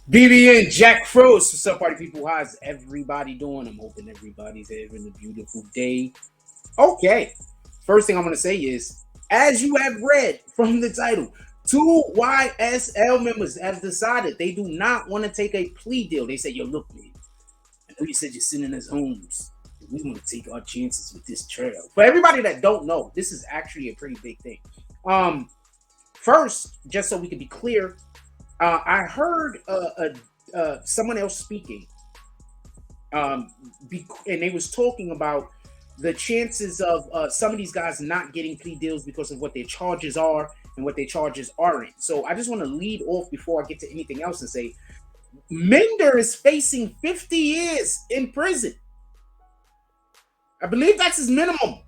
BBN Jack Frost. What's up, party people? How's everybody doing? I'm hoping everybody's having a beautiful day. Okay. First thing I'm going to say is, as you have read from the title, two YSL members have decided they do not want to take a plea deal. They say, yo, look, man, I know you said you're sitting in his homes. We want to take our chances with this trail. For everybody that don't know, this is actually a pretty big thing. First, just so we can be clear, I heard someone else speaking, and they was talking about the chances of some of these guys not getting plea deals because of what their charges are and what their charges aren't. So I just want to lead off before I get to anything else and say, Mender is facing 50 years in prison. I believe that's his minimum.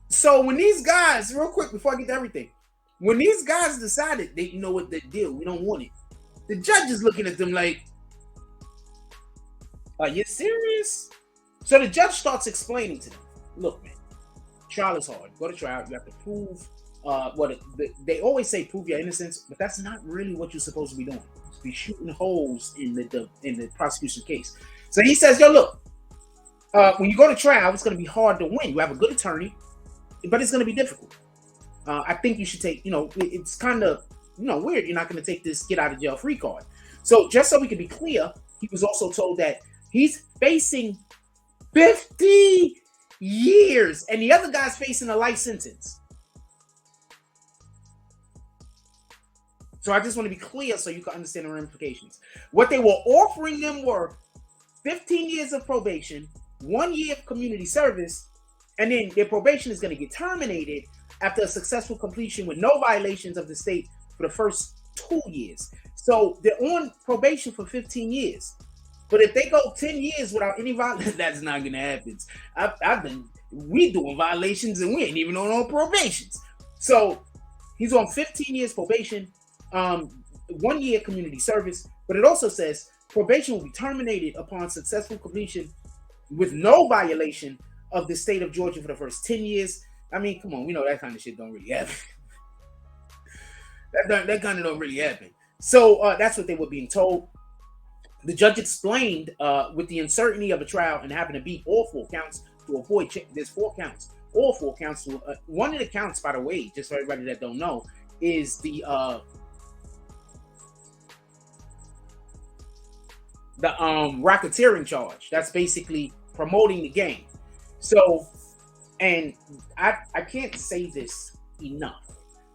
So when these guys, real quick before I get to everything, when these guys decided they, you know what, the deal, we don't want it, the judge is looking at them like, are you serious? So the judge starts explaining to them, look, man, trial is hard. Go to trial. You have to prove they always say prove your innocence, but that's not really what you're supposed to be doing. You're supposed to be shooting holes in the prosecution case. So he says, yo, look, when you go to trial, it's going to be hard to win. You have a good attorney, but it's going to be difficult. I think you should take, it's kind of, weird. You're not going to take this get out of jail free card. So just so we can be clear, he was also told that he's facing 50 years and the other guy's facing a life sentence. So I just want to be clear so you can understand the ramifications. What they were offering them were 15 years of probation, 1 year of community service, and then their probation is going to get terminated after a successful completion with no violations of the state for the first 2 years. So they're on probation for 15 years. But if they go 10 years without any violation, that's not going to happen. We doing violations and we ain't even on probations. So he's on 15 years probation, 1 year community service, but it also says probation will be terminated upon successful completion with no violation of the state of Georgia for the first 10 years. I mean, come on, we know that kind of shit don't really happen. that kind of don't really happen. So that's what they were being told. The judge explained with the uncertainty of a trial and having to beat all 4 counts to avoid there's 4 counts. All 4 counts. One of the counts, by the way, just for everybody that don't know, is the racketeering charge. That's basically promoting the game. So, and I can't say this enough.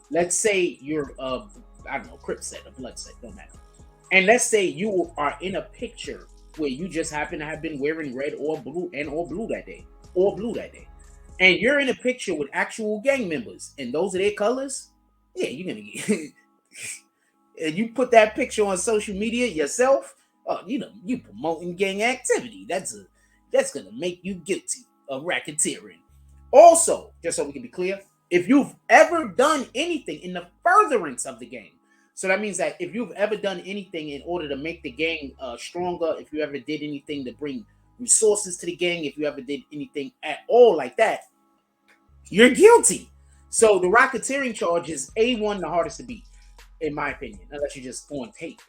Let's say you're I don't know, Crip set, a blood set, don't matter. And let's say you are in a picture where you just happen to have been wearing red or blue that day, and you're in a picture with actual gang members, and those are their colors. Yeah, you're gonna get. And you put that picture on social media yourself. You promoting gang activity. That's gonna make you guilty of racketeering. Also, just so we can be clear, if you've ever done anything in the furtherance of the gang, so that means that if you've ever done anything in order to make the gang stronger, if you ever did anything to bring resources to the gang, if you ever did anything at all like that, you're guilty. So the racketeering charge is A1, the hardest to beat, in my opinion, unless you're just on tape.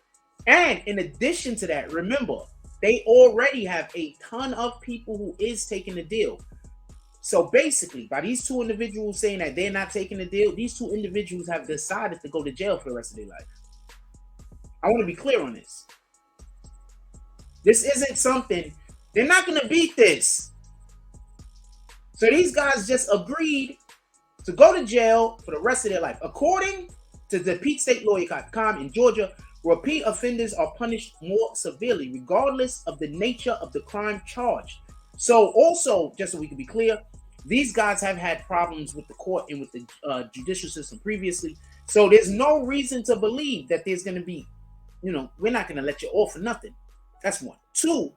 And in addition to that, remember, they already have a ton of people who is taking the deal. So basically, by these 2 individuals saying that they're not taking the deal, these 2 individuals have decided to go to jail for the rest of their life. I want to be clear on this. This isn't something, they're not going to beat this. So these guys just agreed to go to jail for the rest of their life. According to the PeteStateLawyer.com in Georgia, repeat offenders are punished more severely, regardless of the nature of the crime charged. So also, just so we can be clear, these guys have had problems with the court and with the judicial system previously. So there's no reason to believe that there's going to be, we're not going to let you off for nothing. That's 1. 2,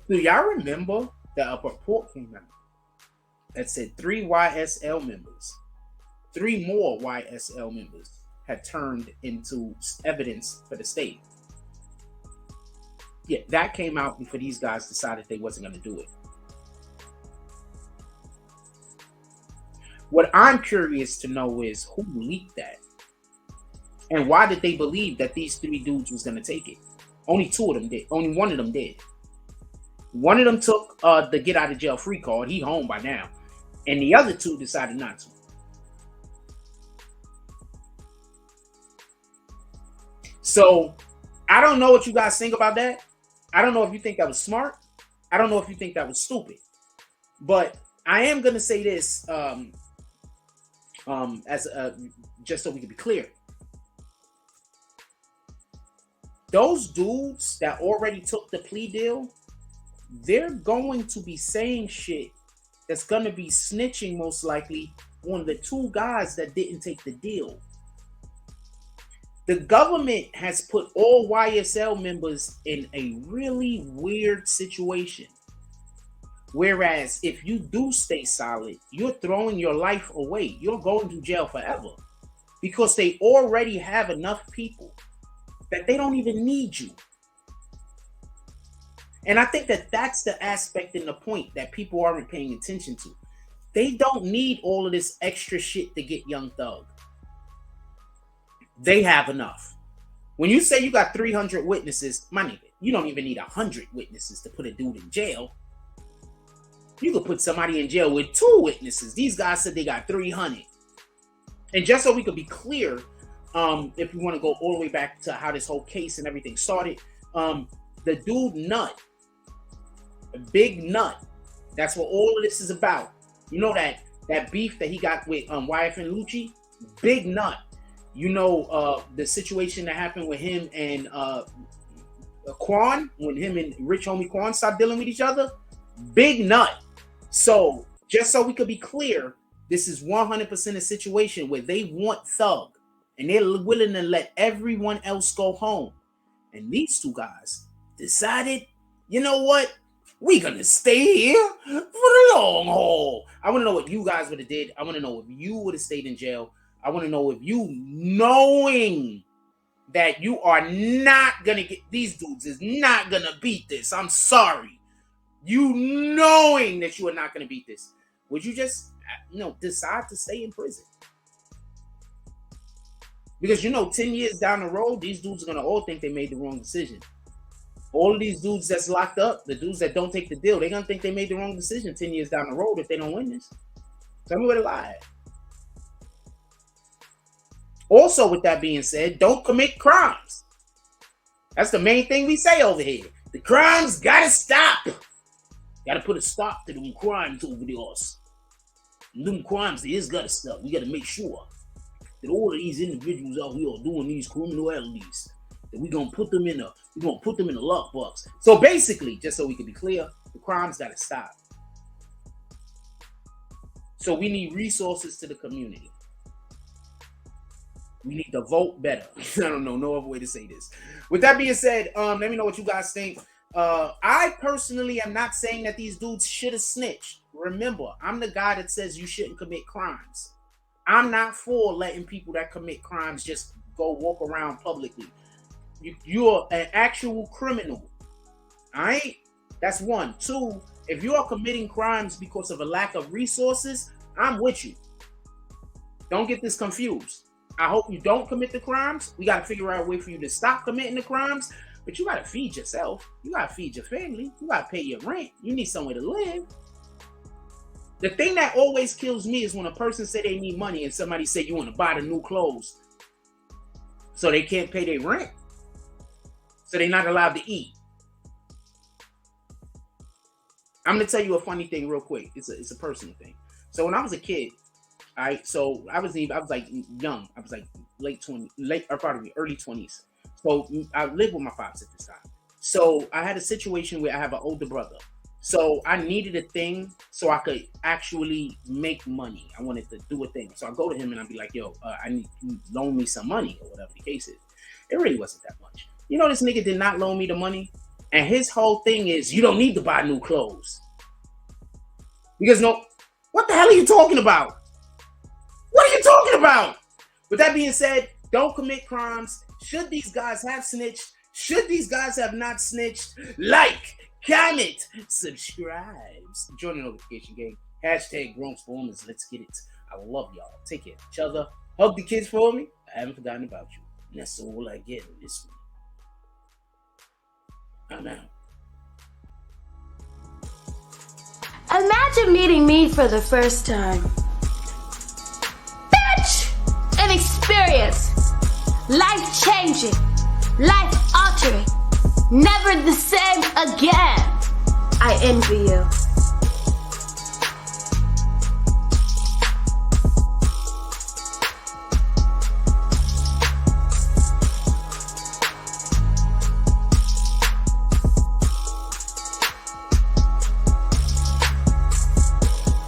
do y'all remember that a report came out that said 3 YSL members, 3 more YSL members had turned into evidence for the state? Yeah, that came out before these guys decided they wasn't going to do it. What I'm curious to know is who leaked that. And why did they believe that these 3 dudes was gonna take it? Only 2 of them did. Only 1 of them did. One of them took the get out of jail free card. He home by now. And the other 2 decided not to. So I don't know what you guys think about that. I don't know if you think that was smart. I don't know if you think that was stupid. But I am gonna say this as just so we can be clear. Those dudes that already took the plea deal, they're going to be saying shit that's going to be snitching most likely on the 2 guys that didn't take the deal. The government has put all YSL members in a really weird situation. Whereas if you do stay solid, you're throwing your life away. You're going to jail forever because they already have enough people that they don't even need you. And I think that that's the aspect and the point that people aren't paying attention to. They don't need all of this extra shit to get Young Thug. They have enough. When you say you got 300 witnesses, my nigga, you don't even need 100 witnesses to put a dude in jail. You could put somebody in jail with 2 witnesses. These guys said they got 300. And just so we could be clear, if we want to go all the way back to how this whole case and everything started, the dude Nut, a big Nut, that's what all of this is about. You know that beef that he got with YF and Lucci, Big Nut. You know the situation that happened with him and Quan, when him and Rich Homie Quan stopped dealing with each other, Big Nut. So just so we could be clear, this is 100% a situation where they want Thug. And they're willing to let everyone else go home. And these 2 guys decided, you know what? We're going to stay here for the long haul. I want to know what you guys would have did. I want to know if you would have stayed in jail. I want to know if you, knowing that you are not going to get, these dudes is not going to beat this. I'm sorry. You knowing that you are not going to beat this. Would you just, decide to stay in prison? Because 10 years down the road, these dudes are going to all think they made the wrong decision. All of these dudes that's locked up, the dudes that don't take the deal, they're going to think they made the wrong decision 10 years down the road if they don't win this. Tell me where they lie at. Also, with that being said, don't commit crimes. That's the main thing we say over here. The crimes got to stop. Got to put a stop to them crimes over there. Them crimes, they just got to stop. We got to make sure that all of these individuals out here are doing these criminalities, that we're gonna put them in a lockbox. So basically, just so we can be clear, the crimes gotta stop. So we need resources to the community. We need to vote better. I don't know no other way to say this. With that being said, let me know what you guys think. I personally am not saying that these dudes should have snitched. Remember, I'm the guy that says you shouldn't commit crimes. I'm not for letting people that commit crimes just go walk around publicly. You're an actual criminal. All right? That's 1. 2, if you are committing crimes because of a lack of resources, I'm with you. Don't get this confused. I hope you don't commit the crimes. We got to figure out a way for you to stop committing the crimes. But you got to feed yourself. You got to feed your family. You got to pay your rent. You need somewhere to live. The thing that always kills me is when a person say they need money and somebody say you want to buy the new clothes so they can't pay their rent. So they're not allowed to eat. I'm going to tell you a funny thing real quick. It's a personal thing. So when I was a kid, I was like young. I was like early 20s. So I lived with my pops at this time. So I had a situation where I have an older brother. So I needed a thing so I could actually make money. I wanted to do a thing. So I go to him and I'd be like, yo, I need you to loan me some money or whatever the case is. It really wasn't that much. This nigga did not loan me the money. And his whole thing is, you don't need to buy new clothes. Because what the hell are you talking about? What are you talking about? With that being said, don't commit crimes. Should these guys have snitched? Should these guys have not snitched? Like, comment, subscribe, join the notification gang. Hashtag Grown Performance. Let's get it. I love y'all. Take care of each other. Hug the kids for me. I haven't forgotten about you. And that's all I get on this one. I'm out. Imagine meeting me for the first time. Bitch! An experience. Life-changing. Life-altering. Never the same again. I envy you.